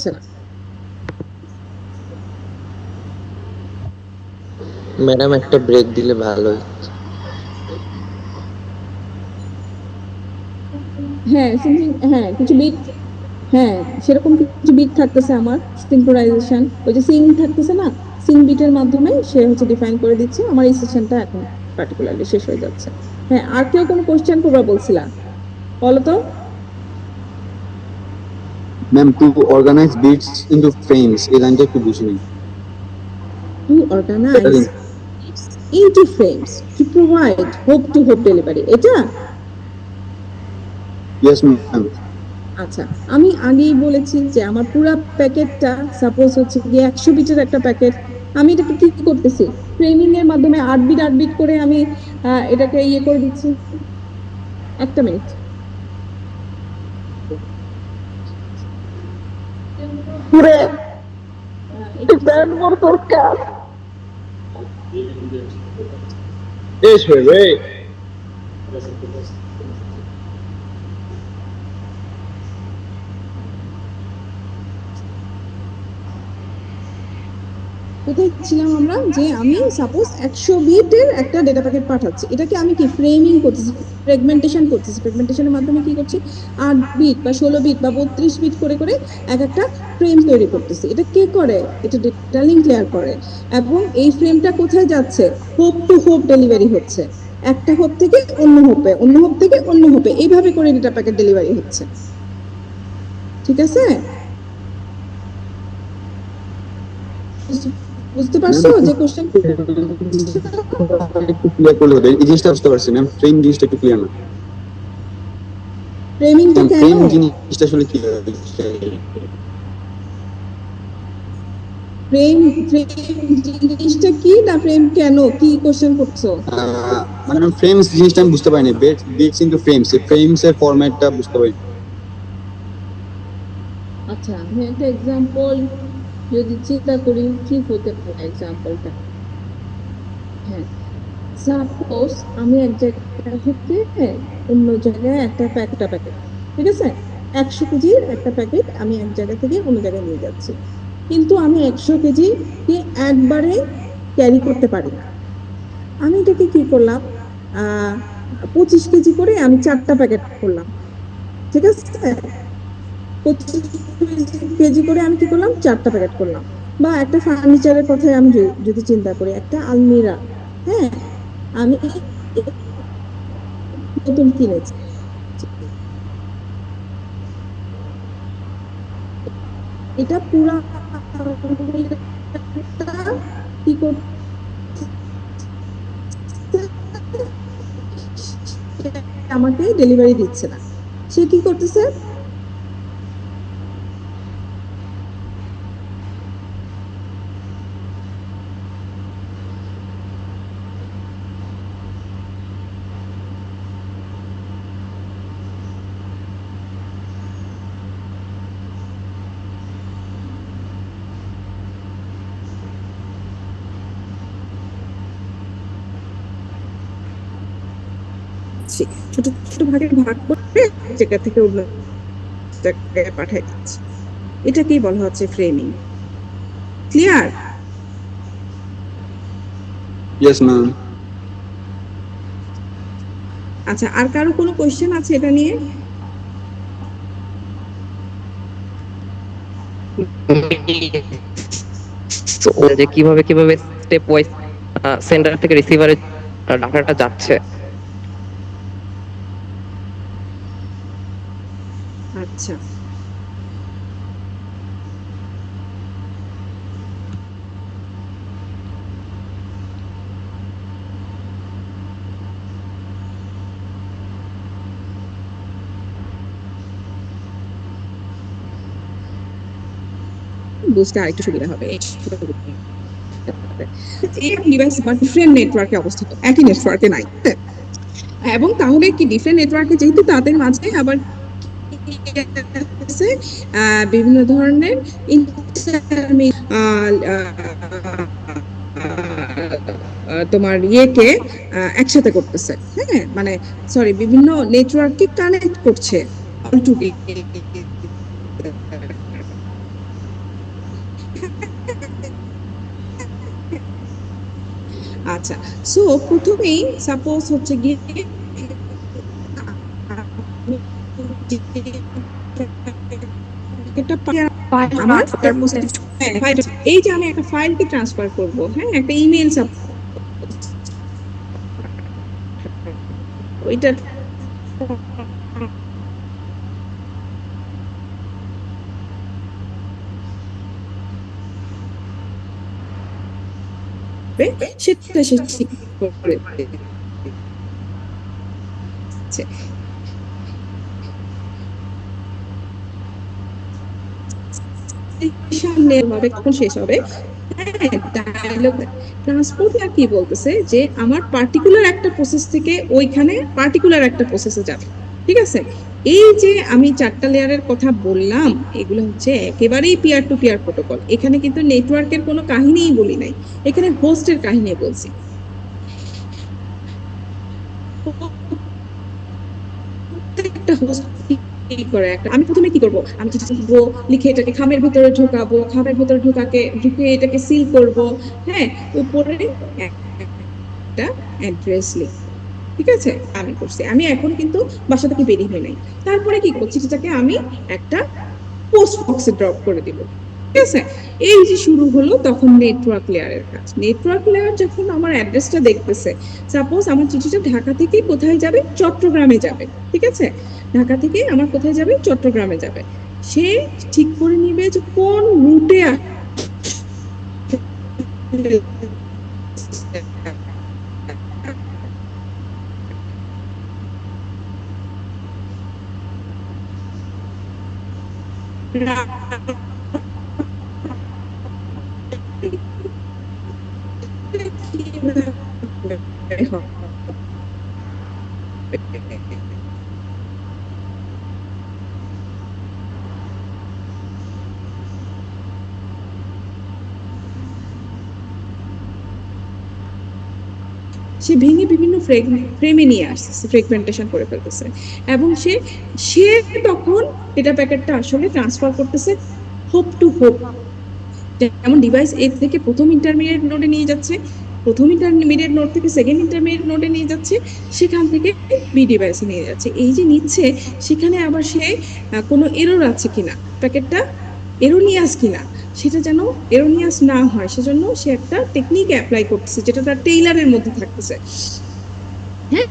পারছে না। ম্যাডাম একটা ব্রেক দিলে ভালো হয়। হ্যাঁ হ্যাঁ কিছু বিট, হ্যাঁ সেরকম কিছু বিট থাকতেছে আমার সিনক্রোনাইজেশন, ওই যে সিং থাকতেছে না, সিং বিটের মাধ্যমে সে হচ্ছে ডিফাইন করে দিচ্ছে। আমার এই সেশনটা এখন পার্টিকুলারলি শেষ হয়ে যাচ্ছে। হ্যাঁ, আর কেউ কোনো কোশ্চেন করবা বলছিলা, বলো তো। Ma'am, to organise bits into frames, এই লাইনটা একটু বুঝিনি। To organise lettering. into frames to provide hope to hope delivery, এটা। Yes ma'am. আচ্ছা, আমি আগেই বলেছি যে আমার পুরো প্যাকেটটা সাপোজ হচ্ছে গিয়ে 100 বিটের একটা প্যাকেট, আমি এটাকে কি করতেছি, ফ্রেমিং এর মাধ্যমে 8 বিট 8 বিট করে আমি এটাকে ইয়ে করে দিচ্ছি। একটা মিনিট। পুরে ব্যান্ড মোর দরকার। Yes, wait. কোথায় ছিলাম আমরা, যে আমি সাপোজ 100 বিটের একটা ডেটা প্যাকেট পাঠাচ্ছি, এটাকে আমি কি ফ্রেমিং করতেছি, ফ্রেগমেন্টেশন করতেছি। ফ্রেগমেন্টেশনের মাধ্যমে কি করছি, 8 বিট বা 16 বিট বা 32 বিট করে করে এক একটা ফ্রেম তৈরি করতেছি। এটা কে করে, এটা ডেটা লিঙ্ক লেয়ার করে। এবং এই ফ্রেমটা কোথায় যাচ্ছে, হোপ টু হোপ ডেলিভারি হচ্ছে। একটা হোপ থেকে অন্য হোপে, অন্য হোপ থেকে অন্য হোপে, এইভাবে করে ডেটা প্যাকেট ডেলিভারি হচ্ছে। ঠিক আছে, বুঝতে ম্যাম পারছো একটু যে কোশ্চেন। একটু ক্লিয়ার করলে হতো, এই জিনিসটা বুঝতে পারছি ম্যাম, ফ্রেম জিনিসটা একটু ক্লিয়ার না। ফ্রেমিংটা ম্যাম কেন, ফ্রেম জিনিসটা আসলে কি? ফ্রেম ফ্রেম জিনিসটা কি না ফ্রেম কেন, কি কোশ্চেন করছো। মানে ম্যাম ফ্রেমস জিনিসটা আমি বুঝতে পারিনি, বিটস ইনটু ফ্রেমস, এই ফ্রেমস এর ফরম্যাটটা বুঝতে পারি। আচ্ছা, আমি একটা এক্সাম্পল যদি চিন্তা করি কি হতে পারে এক্সাম্পলটা। হ্যাঁ, সাপোজ আমি এক জায়গা থেকে অন্য জায়গায় একটা প্যাকেট, ঠিক আছে, 100 কেজির একটা প্যাকেট আমি এক জায়গা থেকে অন্য জায়গায় নিয়ে যাচ্ছি, কিন্তু আমি 100 কেজি কে একবারে ক্যারি করতে পারি না। আমি এটাকে কি করলাম, 25 কেজি করে আমি 4টা প্যাকেট করলাম, ঠিক আছে। 25 কেজি করে আমি কি করলাম, 4টা প্যাকেট করলাম। বা একটা ফার্নিচারের কথাই আমি যদি চিন্তা করি, একটা আলমিরা, হ্যাঁ, আমি নতুন কিনেছি, এটা পুরা কি করতে, আমাকে ডেলিভারি দিচ্ছে না। সে কি করতেছে, ছোট ছোট ভাগে ভাগ করে এক জায়গা থেকে অন্য জায়গায় পাঠাই দিচ্ছে। এটাকেই বলা হচ্ছে ফ্রেমিং। ক্লিয়ার। Yes ma'am. আচ্ছা, আর কারো কোনো কোয়েশ্চেন আছে এটা নিয়ে। যে কিভাবে কিভাবে স্টেপ ওয়াইজ সেন্ডার থেকে রিসিভারের ডাটাটা যাচ্ছে। আচ্ছা, বুঝতে আরেকটু সুবিধা হবে। এই ডিভাইস বা ডিফারেন্ট নেটওয়ার্কে অবস্থিত, একই নেটওয়ার্কে নাই। এবং তাহলে কি ডিফারেন্ট নেটওয়ার্কে যেহেতু তাদের মাঝে আবার বিভিন্ন ধরনের তোমার ইয়েকে একসাথে করতেছে, হ্যাঁ মানে সরি, বিভিন্ন নেটওয়ার্ককে কানেক্ট করছে আচ্ছা, সো প্রথমেই সাপোজ হচ্ছে গিয়ে একটা আমার এই যে আমি একটা ফাইলকে ট্রান্সফার করব, হ্যাঁ, একটা ইমেল ওইটা সেটা সে ঠিক করে দিচ্ছে। ভাবে কখন শেষ হবে, ডায়ালগ ট্রান্সপোর্ট আর কি বলতেছে যে আমার পার্টিকুলার একটা প্রসেস থেকে ওইখানে পার্টিকুলার একটা প্রসেসে যাবে, ঠিক আছে। এই যে আমি 4টা লেয়ারের কথা বললাম, এগুলো হচ্ছে একেবারেই পিয়ার টু পিয়ার প্রোটোকল। এখানে কিন্তু নেটওয়ার্কের কোনো কাহিনীই বলি নাই, এখানে হোস্টের কাহিনী বলছি। প্রত্যেকটা হোস্ট করে একটা, আমি প্রথমে কি করব, আমি চিঠি লিখবো, লিখে এটাকে খামের ভিতরে ঢোকাবো, খামের ভিতরে ঢুকে এটাকে সিল করব, হ্যাঁ, উপরে একটা অ্যাড্রেস লিখবো, ঠিক আছে। আমি করছি, আমি এখন কিন্তু বাসা থেকে বেরিয়ে হই নাই। তারপরে কি করবো, চিঠিটাকে আমি একটা পোস্ট বক্সে ড্রপ করে দিব, ঠিক আছে। এই যে শুরু হলো তখন নেটওয়ার্ক লেয়ারের কাজ। নেটওয়ার্ক লেয়ার যখন আমার অ্যাড্রেসটা দেখতেছে, সাপোজ আমার চিঠিটা ঢাকা থেকে কোথায় যাবে, চট্টগ্রামে যাবে, ঠিক আছে। ঢাকা থেকে আমার কোথায় যাবে, চট্টগ্রামে যাবে। সে ঠিক করে নিবে যে কোন রুটে সে ভেঙে বিভিন্ন ফ্রেমে নিয়ে আসতেছে, ফ্রেগমেন্টেশন করে ফেলতেছে, এবং সে সে তখন ডেটা প্যাকেটটা আসলে ট্রান্সফার করতেছে হোপ টু হোপ। যেমন ডিভাইস এ থেকে প্রথম ইন্টারমিডিয়েট নোডে নিয়ে যাচ্ছে, প্রথম ইন্টারমিডিয়েট নোড থেকে সেকেন্ড ইন্টারমিডিয়েট নোডে নিয়ে যাচ্ছে, সেখান থেকে বি ডিভাইসে নিয়ে যাচ্ছে। এই যে নিচ্ছে, সেখানে আবার সে কোনো এরর আছে কিনা, প্যাকেটটা এরোনিয়াস কিনা, সেটা যেন এরোনিয়াস না হয়, সেজন্য সে একটা টেকনিক অ্যাপ্লাই করতেছে, যেটা তার টেইলারের মধ্যে থাকতেছে, হ্যাঁ।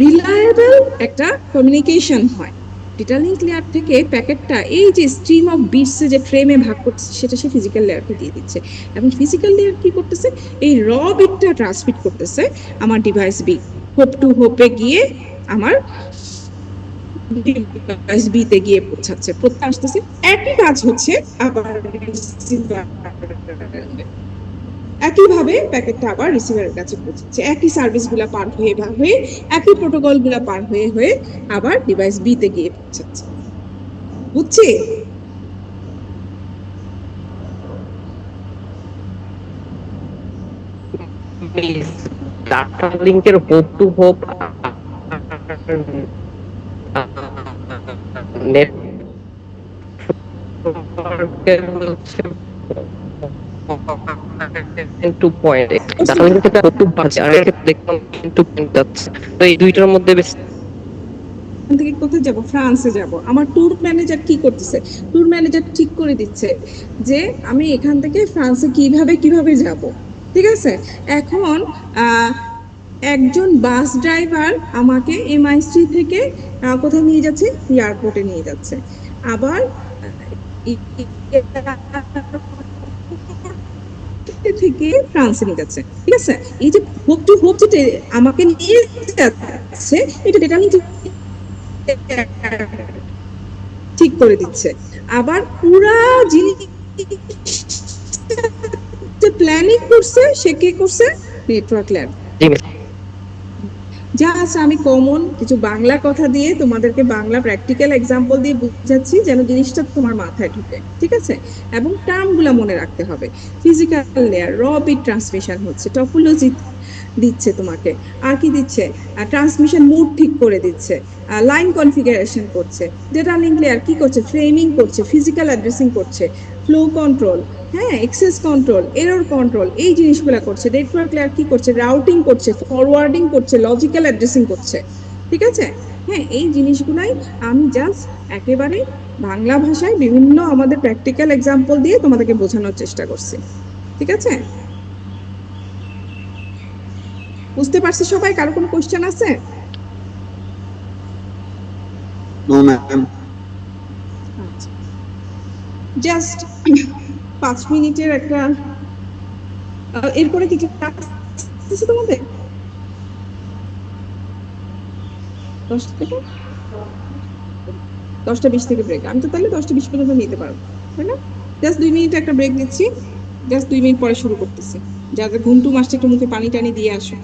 রিলায়েবল একটা কমিউনিকেশন হয়। ডেটা লিঙ্ক লেয়ার থেকে প্যাকেটটা এই যে স্ট্রিম অফ বিটস যে ফ্রেমে ভাগ করতেছে, সেটা সে ফিজিক্যাল লেয়ারকে দিয়ে দিচ্ছে, এবং ফিজিক্যাল লেয়ার কি করতেছে, এই র বিটটা ট্রান্সমিট করতেছে আমার ডিভাইস বি, হোপ টু হোপে গিয়ে আমার ডিভাইস বি তে গিয়ে পৌঁছাচ্ছে, প্রত্যেক আসতেছে। একই কাজ হচ্ছে আবার একইভাবে প্যাকেটটা আবার রিসিভারের কাছে পৌঁছাচ্ছে, একই সার্ভিসগুলো পার হয়ে একই প্রোটোকলগুলো পার হয়ে আবার ডিভাইস বি তে গিয়ে পৌঁছাচ্ছে, বুঝছি? ডাটা লিঙ্কের হোপ টু হোপ নেটওয়ার্কের হচ্ছে টু পয়েন্ট, ডাটা লিঙ্কের ক্ষেত্রে হোপ টু পাচ্ছে, আর এর ক্ষেত্রে দেখলাম টু পয়েন্ট যাচ্ছে। তো এই দুইটার মধ্যে বেশ থেকে কোথায় যাব, ফ্রান্সে যাব। আমার ট্যুর ম্যানেজার কি করতেছে, ট্যুর ম্যানেজার ঠিক করে দিচ্ছে যে আমি এখান থেকে ফ্রান্সে কিভাবে যাব, ঠিক আছে। এখন একজন বাস ড্রাইভার আমাকে এমআই3 থেকে কোথায় নিয়ে যাচ্ছে, এয়ারপোর্টে নিয়ে যাচ্ছে, আবার থেকে ফ্রান্সে নিয়ে যাচ্ছে, ঠিক আছে। এই যে হোপ টু হোপ যেটা আমাকে নিয়ে যাচ্ছে, এটা ডেটা লিঙ্ক ঠিক করে দিচ্ছে। আবার পুরা জিনিস প্ল্যানিং করছে, সে কে করছে, নেটওয়ার্ক ল্যাব। যা আছে আমি কমন কিছু বাংলা কথা দিয়ে তোমাদেরকে বাংলা প্র্যাকটিক্যাল এক্সাম্পল দিয়ে বুঝাচ্ছি, যেন জিনিসটা তোমার মাথায় ঢুকে, ঠিক আছে। এবং টার্মগুলো মনে রাখতে হবে। ফিজিক্যাল লেয়ার র বিট ট্রান্সমিশন হচ্ছে, টপোলজি দিচ্ছে তোমাকে। আর কি দিচ্ছে? ট্রান্সমিশন মোড ঠিক করে দিচ্ছে, লাইন কনফিগারেশন করছে, ডেটা লিঙ্ক লেয়ার কি করছে? ফ্রেমিং করছে, ফিজিক্যাল অ্যাড্রেসিং করছে, ফ্লো কন্ট্রোল, হ্যাঁ, এক্সেস কন্ট্রোল, এরর কন্ট্রোল, এই জিনিসগুলো করছে। নেটওয়ার্ক লেয়ার কি করছে? রাউটিং করছে, ফরওয়ার্ডিং করছে, লজিক্যাল অ্যাড্রেসিং করছে। ঠিক আছে? হ্যাঁ, এই জিনিসগুলাই আমি জাস্ট একেবারে বাংলা ভাষায় বিভিন্ন আমাদের প্র্যাকটিক্যাল এক্সাম্পল দিয়ে তোমাদেরকে বোঝানোর চেষ্টা করছি। ঠিক আছে? বুঝতে পারছি সবাই? কারো কোনো কোশ্চেন আছে? No ma'am. জাস্ট 5 মিনিটের একটা এরপরে কি ক্লাস আছে তোমাদের? 10টা থেকে 10টা 20 থেকে ব্রেক। আমি তো তাহলে 10টা 20 পর্যন্ত নিতে পারবো, তাই না? জাস্ট 2 মিনিট একটা ব্রেক নিচ্ছি, জাস্ট 2 মিনিট পরে শুরু করতেছি। যাদের ঘুম টুম আসছে একটু মুখে পানি টানি দিয়ে আসো।